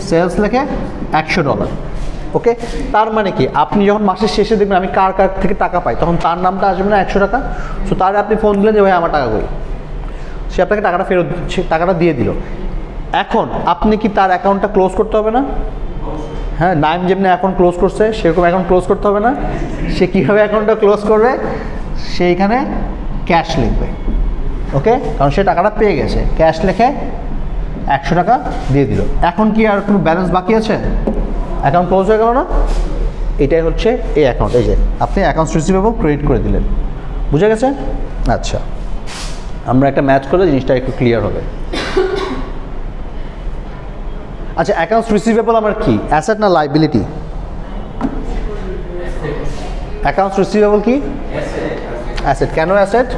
Sales লেখে $100। ওকে, তার মানে কি আপনি যখন মাসের শেষে দেখবেন আমি কার কার থেকে টাকা পাই, তখন তার নামটা আসবে না 100 টাকা। সো তার আপনি ফোন দিলেন যে ভাই আমার টাকা কই, সে আপনাকে টাকাটা ফেরত দিচ্ছে, টাকাটা দিয়ে দিল। এখন আপনি কি তার অ্যাকাউন্টটা ক্লোজ করতে হবে না? হ্যাঁ, নাইম যেমনি অ্যাকাউন্ট ক্লোজ করছে সেরকম অ্যাকাউন্ট ক্লোজ করতে হবে না? সে কীভাবে অ্যাকাউন্টটা ক্লোজ করবে? সেইখানে ক্যাশ লিখবে। ওকে, কারণ সে টাকাটা পেয়ে গেছে, ক্যাশ লিখে 100 টাকা দিয়ে দিল। এখন কি আর কোনো ব্যালেন্স বাকি আছে? অ্যাকাউন্ট ক্লোজ হয়ে গেল না? এটাই হচ্ছে এই অ্যাকাউন্ট। এই যে আপনি অ্যাকাউন্টস রিসিভেবল ক্রেডিট করে দিলেন, বুঝে গেছে? আচ্ছা, আমরা একটা ম্যাচ করলে জিনিসটা একটু ক্লিয়ার হবে। আচ্ছা, অ্যাকাউন্টস রিসিভেবল আমার কি, অ্যাসেট না লাইবিলিটি? অ্যাকাউন্টস রিসিভেবল কি? অ্যাসেট। কেন অ্যাসেট?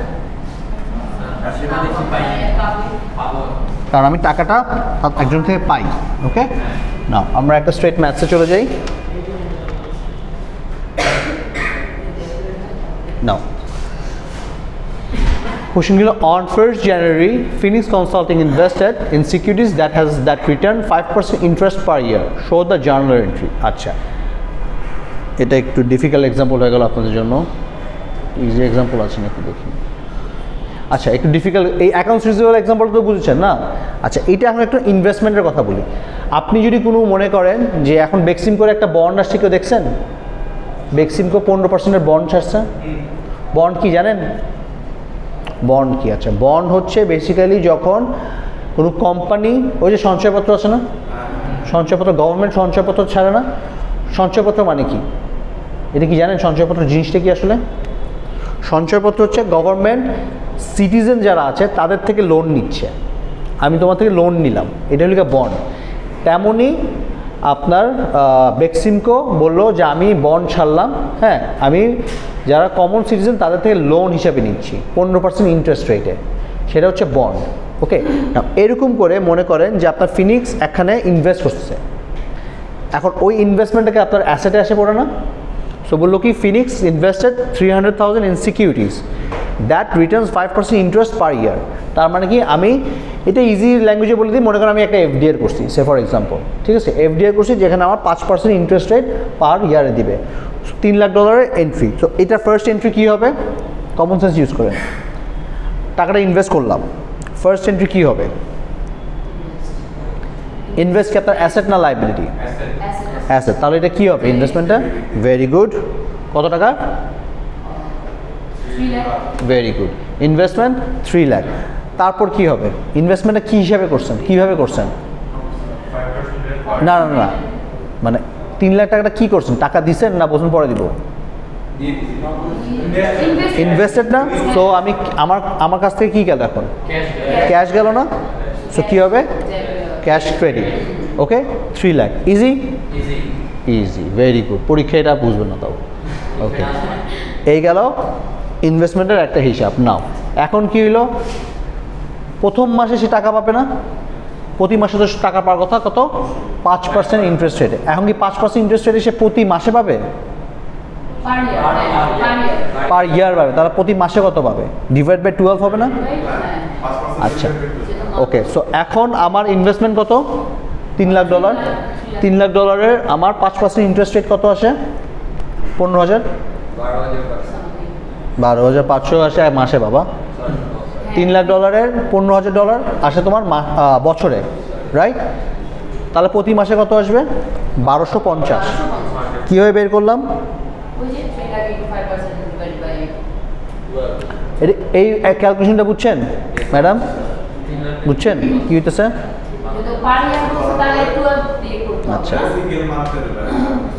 কারণ আমি টাকাটা একজন থেকে পাই। ওকে, না আমরা একটা স্ট্রেট ম্যাথসে চলে যাই। নাও কোশ্চেনগুলো, on 1st January Phoenix Consulting invested in securities that return 5% interest per year. Show the journal entry. আচ্ছা, এটা একটু ডিফিকাল্ট এক্সাম্পল হয়ে গেল আপনাদের জন্য। ইজি এক্সাম্পল আছে নাকি দেখি। আচ্ছা, একটু ডিফিকাল্ট, এই অ্যাকাউন্টস রিসিভেবল এক্সাম্পল তো বুঝেছেন না? আচ্ছা, এটা এখন একটু ইনভেস্টমেন্টের কথা বলি। আপনি যদি কোনো মনে করেন যে এখন বেক্সিমকোর একটা বন্ড আসছে, কেউ দেখছেন? বেক্সিমকো 15%-এর বন্ড ছাড়ছে। বন্ড কি জানেন? বন্ড কি? আচ্ছা, বন্ড হচ্ছে বেসিক্যালি যখন কোনো কোম্পানি, ওই যে সঞ্চয়পত্র আছে না, সঞ্চয়পত্র, গভর্নমেন্ট সঞ্চয়পত্র ছাড়ে না? সঞ্চয়পত্র মানে কি? এটা কি জানেন সঞ্চয়পত্র জিনিসটা কি আসলে? সঞ্চয়পত্র হচ্ছে গভর্নমেন্ট সিটিজেন যারা আছে তাদের থেকে লোন নিচ্ছে। আমি তোমার থেকে লোন নিলাম, এটা হলো বন্ড। তেমনই আপনার বেক্সিমকো বললো যে আমি বন্ড ছাড়লাম, হ্যাঁ, আমি যারা কমন সিটিজেন তাদের থেকে লোন হিসাবে নিচ্ছি 15% ইন্টারেস্ট রেটে, সেটা হচ্ছে বন্ড। ওকে, এরকম করে মনে করেন যে আপনার ফিনিক্স এখানে ইনভেস্ট করছে, এখন ওই ইনভেস্টমেন্টটাকে আপনার অ্যাসেটে আসে পড়ে না? সো বললো কি, Phoenix invested 300,000 in securities that returns 5% interest per year. তার মানে কি, আমি এটা ইজি ল্যাঙ্গুয়েজে বলে দিই, মনে করেন আমি একটা এফডিআর করছি, সে ফর এক্সাম্পল, ঠিক আছে, এফডিআর করছি যেখানে আমার 5% ইন্টারেস্ট রেট পার ইয়ারে দিবে, $3 লাখ এন্ট্রি। তো এটা ফার্স্ট এন্ট্রি কী হবে? কমন সেন্স ইউজ করেন, টাকাটা ইনভেস্ট করলাম, ফার্স্ট এন্ট্রি কী হবে? ইনভেস্ট কি আপনার অ্যাসেট না লাইবিলিটি? অ্যাসেট। তাহলে এটা কী হবে ইনভেস্টমেন্টটা? Very good. কত টাকা? 3 lakh. Very good, investment 3 lakh. তারপর কি হবে? ইনভেস্টমেন্টটা কী হিসাবে করছেন, কীভাবে করছেন? না না না, মানে 3 লাখ টাকাটা কী করছেন? টাকা দিচ্ছেন না বলছেন পরে দিব? ইনভেস্টেড না? সো আমি আমার কাছ থেকে কী গেল এখন? ক্যাশ গেল না? সো কী হবে? Cash credit. Okay, 3 lakh. Easy easy, very good. পরীক্ষা এটা বুঝবেন না তাও। ওকে, এই গেল ইনভেস্টমেন্টের একটা হিসাব। নাও এখন কি হইলো, প্রথম মাসে সে টাকা পাবে না, প্রতি মাসে তো টাকা পাওয়ার কথা কত? 5% ইন্টারেস্ট রেটে। এখন কি 5% ইন্টারেস্ট রেটে সে প্রতি মাসে পাবে? পার ইয়ার পাবে। তাহলে প্রতি মাসে কত পাবে? ডিভাইড বাই 12 হবে না? আচ্ছা, ওকে। সো এখন আমার ইনভেস্টমেন্ট কত? $3 লাখ। $3 লাখ আমার 5% ইন্টারেস্ট রেট কত আসে? 15,000, 12,500 আসে এক মাসে বাবা। $3 লাখ $15,000 আসে তোমার বছরে, রাইট? তাহলে প্রতি মাসে কত আসবে? 1250। কীভাবে বের করলাম? এই ক্যালকুলেশনটা বুঝছেন ম্যাডাম? বুঝছেন কি হইতেছে? আচ্ছা,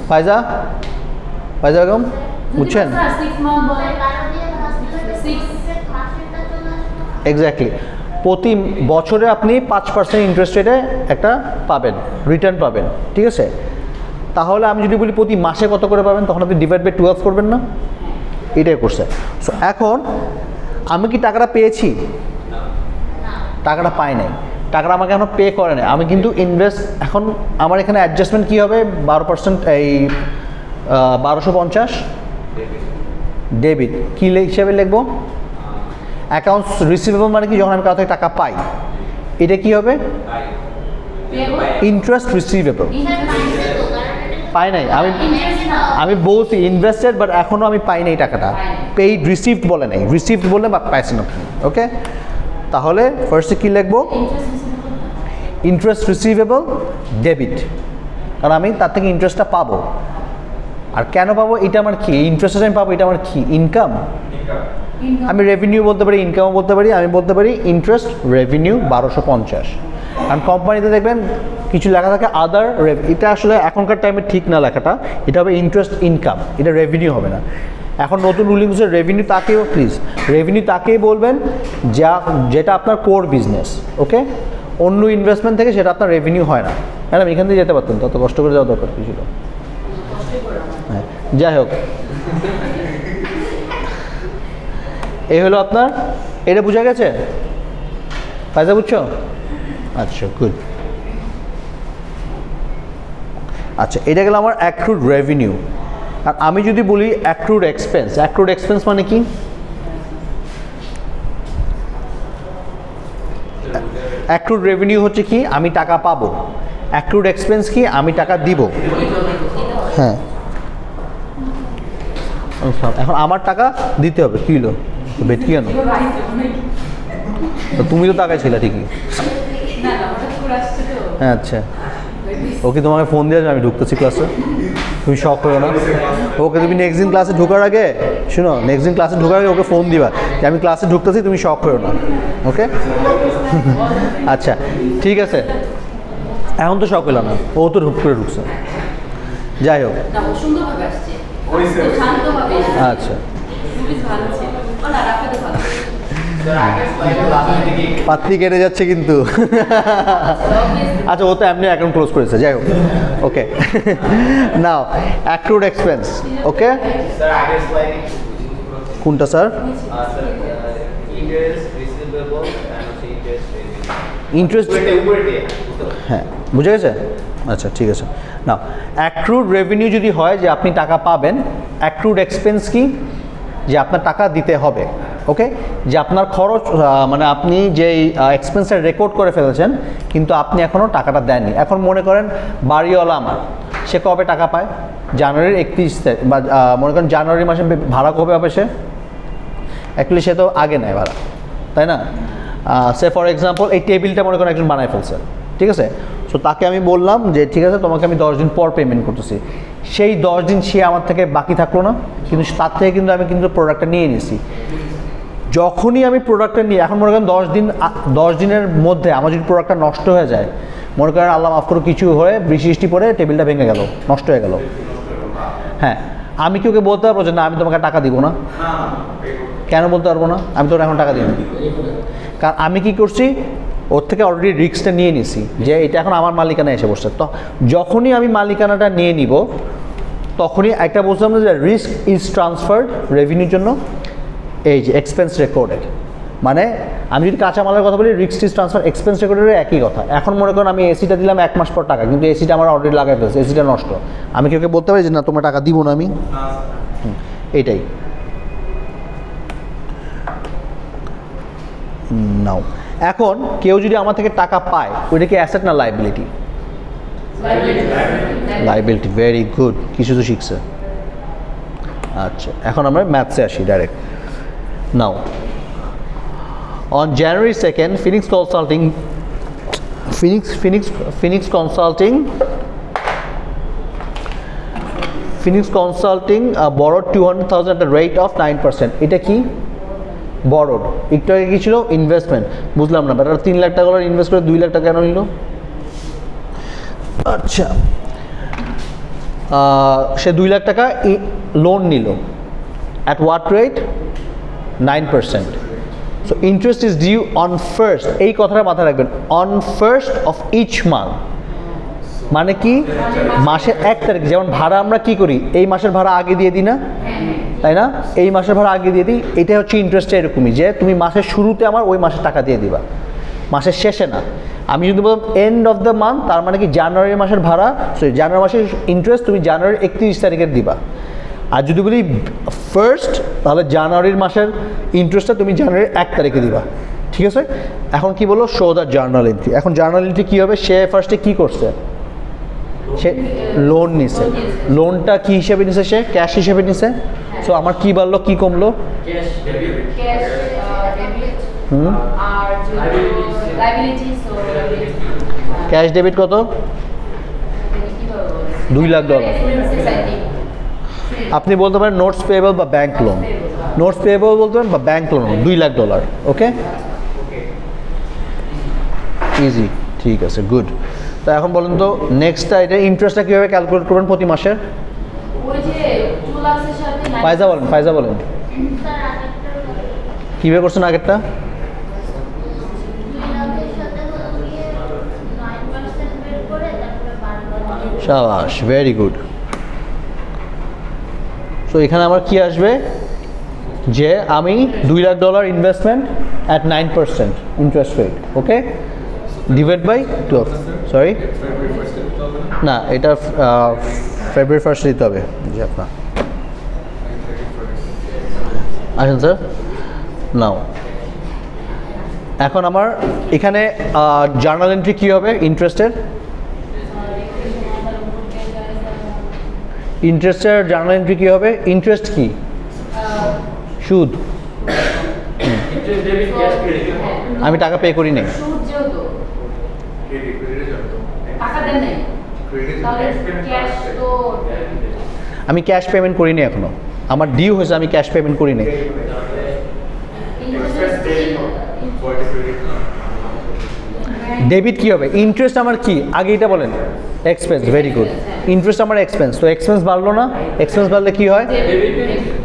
ফাইজা বেগম বুঝছেন? এক্স্যাক্টলি, প্রতি বছরে আপনি 5% ইন্টারেস্ট রেটে একটা পাবেন, রিটার্ন পাবেন, ঠিক আছে? তাহলে আমি যদি বলি প্রতি মাসে কত করে পাবেন, তখন আপনি ডিভাইড বাই 12 করবেন না? এটাই করছে। সো এখন আমি কি টাকাটা পেয়েছি? টাকাটা পাই নাই, টাকাটা আমাকে এখনো পে করে নাই, আমি কিন্তু ইনভেস্ট। এখন আমার এখানে অ্যাডজাস্টমেন্ট কী হবে? 12%, এই 1250 ডেবিট। কী হিসাবে লিখবো? অ্যাকাউন্টস রিসিভেবল মানে কি, যখন আমি কারো থেকে টাকা পাই, এটা কি হবে? ইন্টারেস্ট রিসিভেবল পাই নাই আমি বলছি ইনভেস্টেড, বাট এখনও আমি পাই নাই টাকাটা। পেইড রিসিভড বলে নাই, রিসিভড বলে বা পাইছেন আপনি। ওকে, তাহলে ফার্স্টে কী লিখবো? ইন্টারেস্ট রিসিভেবল ডেবিট, কারণ আমি তার থেকে ইন্টারেস্টটা পাবো। আর কেন পাবো? এটা আমার কি ইন্টারেস্ট আমি পাবো, এটা আমার কি ইনকাম। আমি রেভিনিউ বলতে পারি, ইনকামও বলতে পারি। আমি বলতে পারি ইন্টারেস্ট রেভিনিউ 1250। কারণ কোম্পানিতে দেখবেন কিছু লেখা থাকে আদার, এটা আসলে এখনকার টাইমে ঠিক না লেখাটা, এটা হবে ইন্টারেস্ট ইনকাম, এটা রেভিনিউ হবে না। এখন নতুন রুলিংসে রেভিনিউ তাকেও প্লিজ রেভিনিউ তাকেই বলবেন যেটা আপনার কোর বিজনেস। ওকে, অন্য ইনভেস্টমেন্ট থেকে সেটা আপনার রেভিনিউ হয় না। ম্যাডাম এখান থেকে যেতে পারতেন, তত কষ্ট করে যাওয়া দরকার কি ছিল? হ্যাঁ, যাই হোক, এই হলো আপনার, এটা বোঝা গেছে? পয়সা বুঝছো? আচ্ছা, গুড। আচ্ছা, এটা গেল আমার অ্যাক্রুড রেভিনিউ। আর আমি যদি বলি অ্যাক্রুড এক্সপেন্স, অ্যাক্রুড এক্সপেন্স মানে কি? অ্যাক্রুড রেভিনিউ হচ্ছে কি? আমি টাকা পাবো। অ্যাক্রুড এক্সপেন্স কি? আমি টাকা দিব। হ্যাঁ, এখন আমার টাকা দিতে হবে। কী হলো বেট কি? কেন তুমি তো টাকায় ছিল ঠিকই। হ্যাঁ, আচ্ছা, ওকে তোমাকে ফোন দিয়ে আমি ঢুকতেছি ক্লাসে, তুমি শখ করো না। ওকে তুমি নেক্সট দিন ক্লাসে ঢোকার আগে, শুনো, নেক্সট দিন ক্লাসে ঢোকার আগে ওকে ফোন দিবা যে আমি ক্লাসে ঢুকতেছি, তুমি শখ করো না। ওকে, আচ্ছা ঠিক আছে। এখন তো শখ হলো না, ও তো ঢুক করে ঢুকছে। যাই হোক, আচ্ছা, পাত্রী কেটে যাচ্ছে কিন্তু। আচ্ছা, ও তো এমনি অ্যাকাউন্ট ক্লোজ করেছে। যাই হোক, ওকে, নাও অ্যাক্রুড এক্সপেন্স। ওকে, কোনটা স্যার? ইন্টারেস্ট, হ্যাঁ বুঝে গেছে। আচ্ছা ঠিক আছে। নাও অ্যাক্রুড রেভিনিউ যদি হয় যে আপনি টাকা পাবেন, অ্যাক্রুড এক্সপেন্স কি? যে আপনার টাকা দিতে হবে। ওকে, যে আপনার খরচ, মানে আপনি যেই এক্সপেন্সটা রেকর্ড করে ফেলেছেন কিন্তু আপনি এখনও টাকাটা দেননি। এখন মনে করেন বাড়িওয়ালা আমার, সে কবে টাকা পায়? জানুয়ারির 31 তারিখ, বা মনে করেন জানুয়ারি মাসে ভাড়া কবে হবে সে? অ্যাকচুয়ালি সে তো আগে নেয় ভাড়া, তাই না? সে ফর এক্সাম্পল এই টেবিলটা মনে করেন একজন বানায় ফেলছে, ঠিক আছে? সো তাকে আমি বললাম যে ঠিক আছে তোমাকে আমি 10 দিন পর পেমেন্ট করতেছি। সেই 10 দিন সে আমার থেকে বাকি থাকলো না, কিন্তু তার থেকে কিন্তু আমি কিন্তু প্রোডাক্টটা নিয়ে নিয়েছি। যখনই আমি প্রোডাক্টটা নিই, এখন মনে করেন 10 দিনের মধ্যে আমার যদি প্রোডাক্টটা নষ্ট হয়ে যায়, মনে করেন আল্লাহ মাফ করে কিছু হয়ে বৃষ্টি পড়ে টেবিলটা ভেঙে গেল, নষ্ট হয়ে গেল, হ্যাঁ, আমি কি ওকে বলতে পারবো যে না আমি তোমাকে টাকা দিব না? কেন বলতে পারবো না? আমি তোর এখন টাকা দিই না, কারণ আমি কি করছি, ওর থেকে অলরেডি রিস্কটা নিয়ে নিছি যে এটা এখন আমার মালিকানা এসে বসছে। তো যখনই আমি মালিকানাটা নিয়ে নিব, তখনই একটা বলছিলাম যে রিস্ক ইজ ট্রান্সফার্ড রেভিনিউর জন্য, এই যে এক্সপেন্স রেকর্ডেড। মানে আমি যদি কাঁচামালের কথা বলি, রিস্ক ইজ ট্রান্সফার, এক্সপেন্স রেকর্ডের একই কথা। এখন মনে করেন আমি এসিটা দিলাম 1 মাস পর টাকা, কিন্তু এসিটা আমার অলরেডি লাগাই ফেলছে, এসিটা নষ্ট। আমি কি ওকে বলতে পারি যে না তোমার টাকা দিব না আমি? এইটাই। নাও এখন কেউ যদি আমার থেকে টাকা পায়, ওইটা কি অ্যাসেট না লাইবিলিটি? লাইবিলিটি। ভেরি গুড, কিছু তো শিখছে। আচ্ছা, এখন আমরা ম্যাথসে আসি direct. Now on January 2nd, Phoenix Consulting borrowed 200,000 at the rate of 9%. এটা কি? borrowed। একটু আগে কি ছিল? ইনভেস্টমেন্ট। বুঝলাম না, বেটার 3 লাখ টাকা ইনভেস্ট করে 2 লাখ টাকা কেন নিল? আচ্ছা, সে 2 লাখ টাকা লোন নিল। at what rate? 9%. So interest is due on first, এই কথাটা মাথায় রাখবেন, on first of each month। মানে কি? মাসের 1 তারিখ। যেমন ভাড়া আমরা কি করি, এই মাসের ভাড়া আগে দিয়ে দিই না, তাই না? এই মাসের ভাড়া আগে দিয়ে দিই। এটা হচ্ছে ইন্টারেস্টটা এরকমই, যে তুমি মাসের শুরুতে আমার ওই মাসের টাকা দিয়ে দিবা, মাসের শেষে না। আমি যদি বললাম এন্ড অফ দ্য মান্থ, তার মানে কি জানুয়ারি মাসের ভাড়া, সরি জানুয়ারি মাসের ইন্টারেস্ট তুমি জানুয়ারির 31 তারিখের দিবা। আর যদি বলি ফার্স্ট, তাহলে জানুয়ারির মাসের ইন্টারেস্টটা তুমি জানুয়ারির 1 তারিখে দিবা। ঠিক আছে, এখন কি বললো শো দ্য জার্নাল এন্ট্রি। এখন জার্নাল এন্ট্রি কী হবে, সে ফার্স্টে কী করছে, সে লোন নিছে, লোনটা কি হিসেবে নিছে, সে ক্যাশ হিসেবে নিছে। সো আমার কি বাড়লো কি কমলো, ক্যাশ ডেবিট কত, $2,00,000। আপনি বলতে পারেন নোটস পেয়েবল বা ব্যাংক লোন, নোটস পেয়েবল বলতে পারেন বা ব্যাংক লোন $2,00,000। ওকে, ইজি, ঠিক আছে, গুড। তো এখন বলেন তো নেক্সটটা, এটা ইন্টারেস্টটা কীভাবে ক্যালকুলেট করবেন প্রতি মাসের, ফায়জা বলেন, ফায়জা বলেন কীভাবে করছেন আগেরটা। শাবাশ, ভেরি গুড। সো এখানে আমার কি আসবে, যে আমি $2,00,000 investment at 9% interest rate, okay, divide by 12, sorry না, এটা ফেব্রুয়ারি 1 দিতে হবে জি আপনার। আসেন স্যার, নাও এখন আমার এখানে জার্নাল এন্ট্রি কী হবে ইন্টারেস্টের, ইন্টারেস্টের জার্নাল এন্ট্রি কী হবে, ইন্টারেস্ট কি, সুদ, আমি টাকা পে করি নাই, আমি ক্যাশ পেমেন্ট করিনি এখনো, আমার ডিউ হয়েছে, আমি ক্যাশ পেমেন্ট করিনি। ডেবিট কি হবে, ইন্টারেস্ট আমার কি, আগে এটা বলেন, এক্সপেন্স, ভেরি গুড, ইন্টারেস্ট আমার এক্সপেন্স, তো এক্সপেন্স বাড়লো না, এক্সপেন্স বাড়লে কি হয়,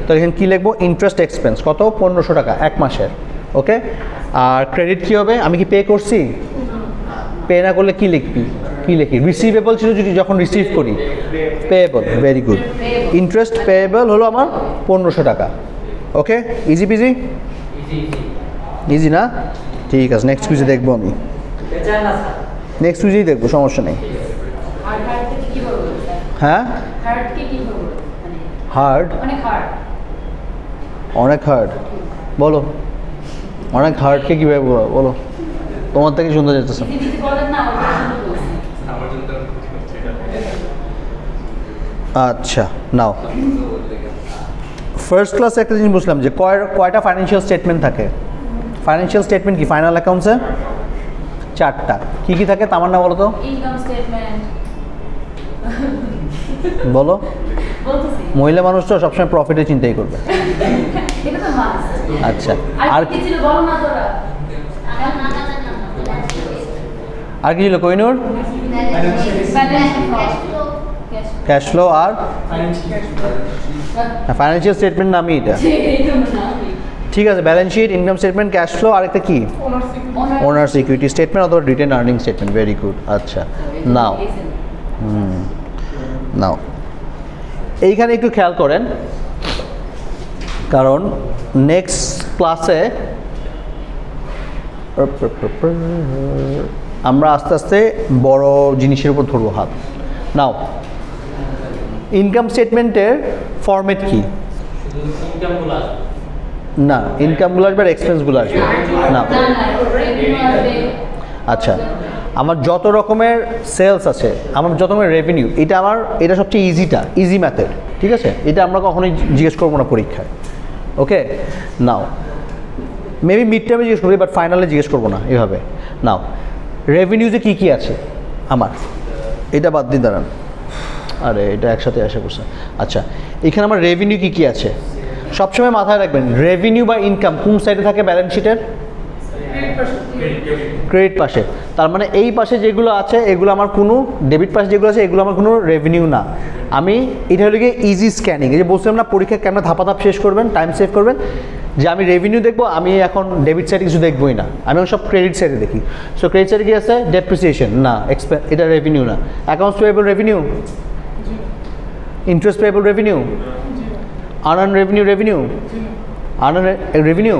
তো এখানে কী লিখবো, ইন্টারেস্ট এক্সপেন্স কত, 1,500 টাকা এক মাসের, ওকে। আর ক্রেডিট কী হবে, আমি কি পে করছি, পে না করলে কী লিখবি, কী লিখি, রিসিভেবল ছিল যদি যখন রিসিভ করি, payable, very good, interest payable হলো আমার 1,500 টাকা, ওকে, ইজি পিজি, ইজি না, ঠিক আছে, নেক্সট কুইজে দেখবো আমি, নেক্সট কুইজেই দেখবো, সমস্যা নেই। হ্যাঁ, হার্ড, অনেক হার্ড, বলো অনেক হার্ডকে কীভাবে বলো, তোমার থেকে শুনতে যেতেছে। আচ্ছা নাও, ফার্স্ট ক্লাসে একটা জিনিস বুঝলাম যে কয়টা ফাইন্যান্সিয়াল স্টেটমেন্ট থাকে, ফাইন্যান্সিয়াল স্টেটমেন্ট কি ফাইনাল অ্যাকাউন্টসে 4টা, কি কি থাকে তামান্না বলো তো, ইনকাম স্টেটমেন্ট, বলো, মহিলা মানুষ তো সবসময় প্রফিটে চিন্তাই করবে, এটা তো মাস্ট। আচ্ছা, আর কি ছিল বলো না তোরা, আর কি ছিল কোহিনূর, ক্যাশ ফ্লো আর ফাইন্যান্সিয়াল স্টেটমেন্ট নামই এটা, ঠিক আছে, balance sheet, income statement, cash flow, আর একটা কি, ওনার সিকিউরিটি স্টেটমেন্ট অথবা retained earning statement, very good. আচ্ছা নাও, নাও এইখানে একটু খেয়াল করেন, কারণ নেক্সট ক্লাসে আমরা আস্তে আস্তে বড় জিনিসের উপর ধরবো হাত। নাও ইনকাম স্টেটমেন্টের ফরম্যাট কি, না ইনকামগুলো আসবে আর এক্সপেন্সগুলো আসবে না, আচ্ছা আমার যত রকমের সেলস আছে, আমার যত রকমের রেভিনিউ, এটা সবচেয়ে ইজি মেথড, ঠিক আছে, এটা আমরা কখনোই জিজ্ঞেস করবো না পরীক্ষায়, ওকে। নাও মেবি মিড টার্মে জিজ্ঞেস করবি, বাট ফাইনালে জিজ্ঞেস করবো না এভাবে। নাও রেভিনিউতে কী কী আছে আমার, এটা বাদ দিয়ে দাঁড়ান, আরে এটা একসাথে আসা করছে। আচ্ছা এখানে আমার রেভিনিউ কী কী আছে, সবসময় মাথায় রাখবেন রেভিনিউ বা ইনকাম কোন সাইডে থাকে ব্যালেন্স শিটের, ক্রেডিট পাশে, তার মানে এই পাশে যেগুলো আছে এগুলো আমার কোনো, ডেবিট পাশে যেগুলো আছে এগুলো আমার কোনো রেভিনিউ না। আমি এটা হলো গিয়ে ইজি স্ক্যানিং, এই যে বলছিলাম না পরীক্ষা কেমন ধাপ শেষ করবেন, টাইম সেভ করবেন, যে আমি রেভিনিউ দেখবো, আমি এখন ডেবিট সাইডে কিছু দেখবোই না, আমি সব ক্রেডিট সাইডে দেখি। সো ক্রেডিট সাইডে কি আছে, ডেপ্রিসিয়েশন না, এটা রেভিনিউ না, accounts payable revenue, interest payable revenue, unearned revenue, unearned revenue,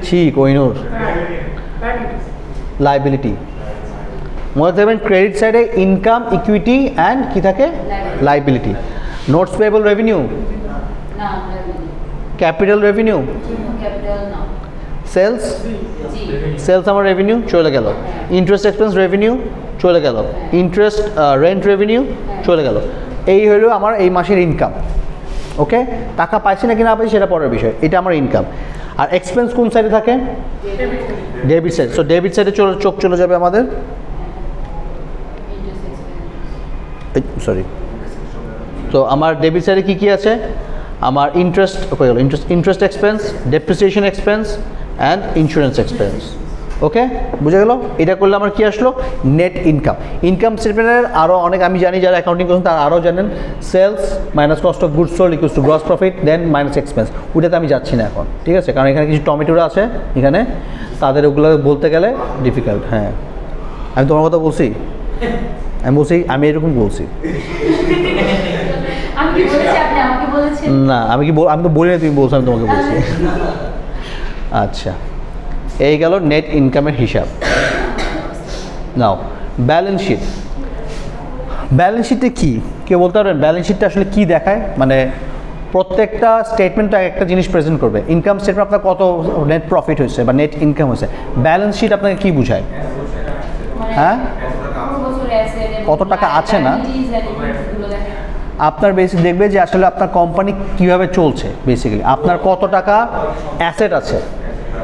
ঠিক কোহিনূর, লাইবিলিটি, মনে রাখবেন ক্রেডিট সাইডে ইনকাম, ইকুইটি অ্যান্ড কি থাকে, liability. Notes payable revenue, capital revenue, sales জি সেলস আমার রেভিনিউ চলে গেল, ইন্টারেস্ট এক্সপেন্স রেভিনিউ চলে গেল, ইন্টারেস্ট রেন্ট রেভিনিউ চলে গেল। এই হলো আমার এই মাসের ইনকাম। ওকে, টাকা পাইছি নাকি না পাইছি সেটা পরের বিষয়, এটা আমার ইনকাম। আর এক্সপেন্স কোন সাইডে থাকে? Debit side. সো ডেবিট সাইডে চোখ চলে যাবে আমাদের, সরি, তো আমার ডেবিট সাইডে কী কী আছে? আমার ইন্টারেস্ট হয়ে গেল, interest expense, depreciation expense and insurance expense. Okay, বুঝে গেল? এটা করলে আমার কি আসলো? Net income. ইনকাম স্টেটমেন্টের আরও অনেক আমি জানি, যারা অ্যাকাউন্টিং করছেন তারা আরও জানেন। Sales minus cost of goods sold equals to gross profit then minus expense. ওইটাতে আমি যাচ্ছি না এখন, ঠিক আছে? কারণ এখানে কিছু টমেটোরা আছে, এখানে তাদের ওগুলো বলতে গেলে ডিফিকাল্ট। হ্যাঁ, আমি তোমার কথা বলছি, আমি বলছি, আমি এরকম বলছি আমি কি বলেছি, আপনি আমাকে বলেছেন? না, আমি তো বলি না, তুমি বলছো, আমি তোমাকে বলছি। আচ্ছা, এই গেল নেট ইনকামের হিসাব। নাও ব্যালেন্স শিট। ব্যালেন্স শিটে কি কেউ বলতে পারবেন ব্যালেন্স শিটটা আসলে কি দেখায়? মানে প্রত্যেকটা স্টেটমেন্টটা একটা জিনিস প্রেজেন্ট করবে। ইনকাম স্টেটমেন্ট আপনার কত নেট প্রফিট হয়েছে বা নেট ইনকাম হয়েছে। ব্যালেন্স শিট আপনাকে কি বোঝায়? হ্যাঁ, কত টাকা আছে না, আপনার বেসিক দেখবে যে আসলে আপনার কোম্পানি কীভাবে চলছে। বেসিক্যালি আপনার কত টাকা অ্যাসেট আছে,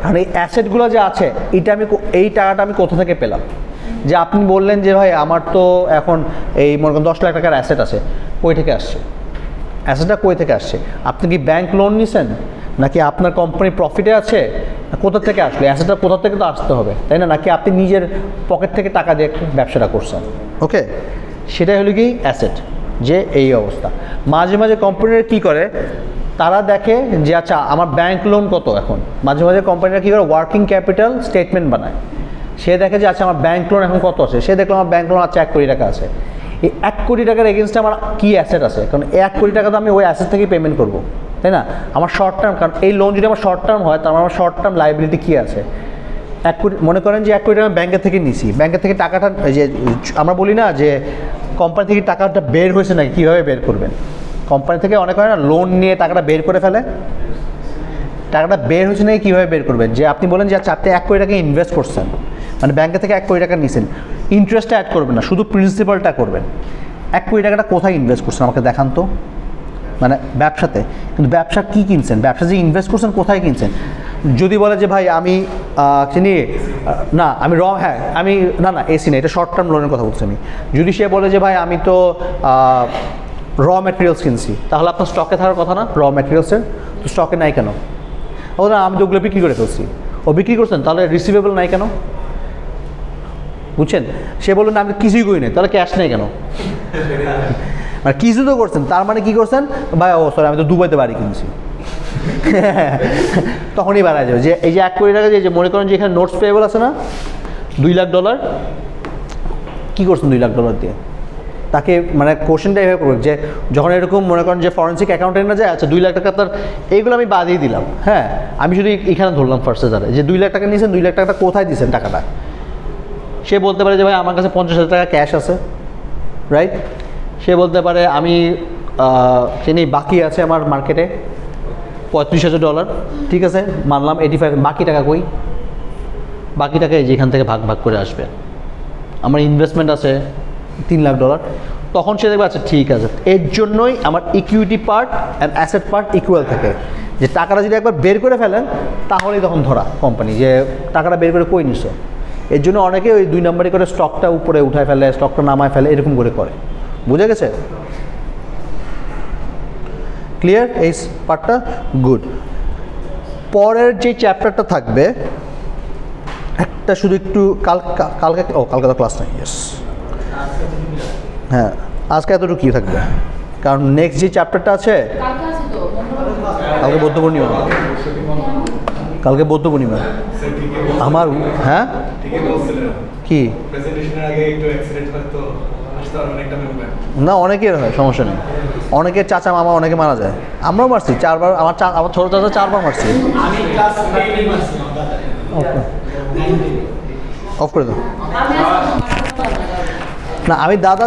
আর এই অ্যাসেটগুলো যে আছে এটা এই টাকাটা আমি কোথা থেকে পেলাম? যে আপনি বললেন যে ভাই আমার তো এখন এই মনে করেন 10 লাখ টাকার অ্যাসেট আছে, কই থেকে আসছে অ্যাসেটটা? কই থেকে আসছে? আপনি কি ব্যাংক লোন নিছেন, নাকি আপনার কোম্পানি প্রফিটে আছে? কোথা থেকে আসলে অ্যাসেটটা? কোথা থেকে তো আসতে হবে, তাই না? নাকি আপনি নিজের পকেট থেকে টাকা দিয়ে ব্যবসাটা করছেন? ওকে, সেটাই হলো কি অ্যাসেট। যে এই অবস্থা। মাঝে মাঝে কোম্পানিরা কী করে, তারা দেখে যে আচ্ছা আমার ব্যাংক লোন কত এখন। মাঝে মাঝে কোম্পানিরা কী করে, ওয়ার্কিং ক্যাপিটাল স্টেটমেন্ট বানায়। সে দেখে যে আচ্ছা আমার ব্যাংক লোন এখন কত আছে। সে দেখলো আমার ব্যাংক লোন আচ্ছা 1 কোটি টাকা আছে। এই 1 কোটি টাকার এগেনস্টে আমার কী অ্যাসেট আছে? কারণ 1 কোটি টাকা তো আমি ওই অ্যাসেট থেকেই পেমেন্ট করবো, তাই না? আমার শর্ট টার্ম, কারণ এই লোন যদি আমার শর্ট টার্ম হয় তার আমার শর্ট টার্ম লাইবিলিটি কী আছে? 1 কোটি, মনে করেন যে 1 কোটি টাকা ব্যাংকের থেকে নিছি, ব্যাংকের থেকে টাকাটা যে আমরা বলি না যে কোম্পানি থেকে টাকাটা বের হয়েছে নাকি, কীভাবে বের করবেন? কোম্পানি থেকে অনেক হয় না লোন নিয়ে টাকাটা বের করে ফেলে। টাকাটা বের হয়েছে নাকি কীভাবে বের করবেন? যে আপনি বলেন যে আচ্ছা আপনি 1 কোটি টাকা ইনভেস্ট করছেন, মানে ব্যাংকে থেকে 1 কোটি টাকা নিয়েছেন, ইন্টারেস্টটা অ্যাড করবেন না, শুধু প্রিন্সিপালটা করবেন। 1 কোটি টাকাটা কোথায় ইনভেস্ট করছেন আমাকে দেখান তো। মানে ব্যবসাতে, কিন্তু ব্যবসা কী কিনছেন? ব্যবসা যে ইনভেস্ট করছেন কোথায় কিনছেন? যদি বলে যে ভাই আমি চিনি না, আমি হ্যাঁ আমি না এসি না, এটা শর্ট টার্ম লোনের কথা বলছি আমি। যদি সে বলে যে ভাই আমি তো ম্যাটেরিয়ালস কিনছি, তাহলে আপনার স্টকে থাকার কথা না ম্যাটেরিয়ালসের? তো স্টকে নাই কেন? ও না, আমি তো ওগুলো বিক্রি করে ফেলছি। ও বিক্রি করছেন, তাহলে রিসিভেবল নাই কেন? বুঝছেন? সে বললেন আমি কিছুই করি নাই, তাহলে ক্যাশ নেই কেন? মানে কিছু তো করছেন, তার মানে কী করছেন? ভাই ও সরি আমি তো দুবাইতে বাড়ি কিনছি। তখনই বাড়া যাবে যে এই যে 1 কোটি টাকা যে মনে করেন যে এখানে নোটস পেয়েবল আছে না, $2 লাখ, কী করছেন $2 লাখ দিয়ে? তাকে মানে কোশ্চেনটা এভাবে করবেন যে যখন এরকম মনে করেন যে ফরেন্সিক অ্যাকাউন্টেন্ট না যায়, আচ্ছা 2 লাখ টাকা তার এইগুলো আমি বাদিয়ে দিলাম, হ্যাঁ আমি শুধু এখানে ধরলাম ফার্স্টে যারা যে 2 লাখ টাকা নিয়েছেন, 2 লাখ টাকাটা কোথায় দিয়েছেন টাকাটা? সে বলতে পারে যে ভাই আমার কাছে 50,000 টাকা ক্যাশ আছে, রাইট? সে বলতে পারে আমি চিনি বাকি আছে আমার মার্কেটে $35,000, ঠিক আছে মানলাম 85, বাকি টাকা কই? বাকি টাকা যেখান থেকে ভাগ ভাগ করে আসবে। আমার ইনভেস্টমেন্ট আছে $3 লাখ, তখন সে দেখবে আচ্ছা ঠিক আছে, এর জন্যই আমার equity part and asset part equal থাকে। যে টাকাটা যদি একবার বের করে ফেলেন তাহলেই তখন ধরা কোম্পানি যে টাকাটা বের করে কই নিছো। এর জন্য অনেকে ওই 2 নম্বরে করে স্টকটা উপরে উঠায় ফেলে, স্টকটা নামায় ফেলে, এরকম করে করে। বুঝে গেছে? ক্লিয়ার এই পার্টটা? গুড। পরের যে চ্যাপ্টারটা থাকবে একটা শুধু একটু কালকে তো ক্লাস নাই, ইয়েস হ্যাঁ আজকে এতটুকু কী থাকবে, কারণ নেক্সট যে চ্যাপ্টারটা আছে কালকে বৌদ্ধ পূর্ণিমা। কালকে বৌদ্ধ পূর্ণিমা আমার, হ্যাঁ কি না অনেকের হয়, সমস্যা নেই। অনেকের চাচা মামা অনেকে মারা যায়, আমরাও মারছি 4 বার। আমার ছোটো চাচা 4 বার মারছি। অফ করে দাও না, আমি দাদা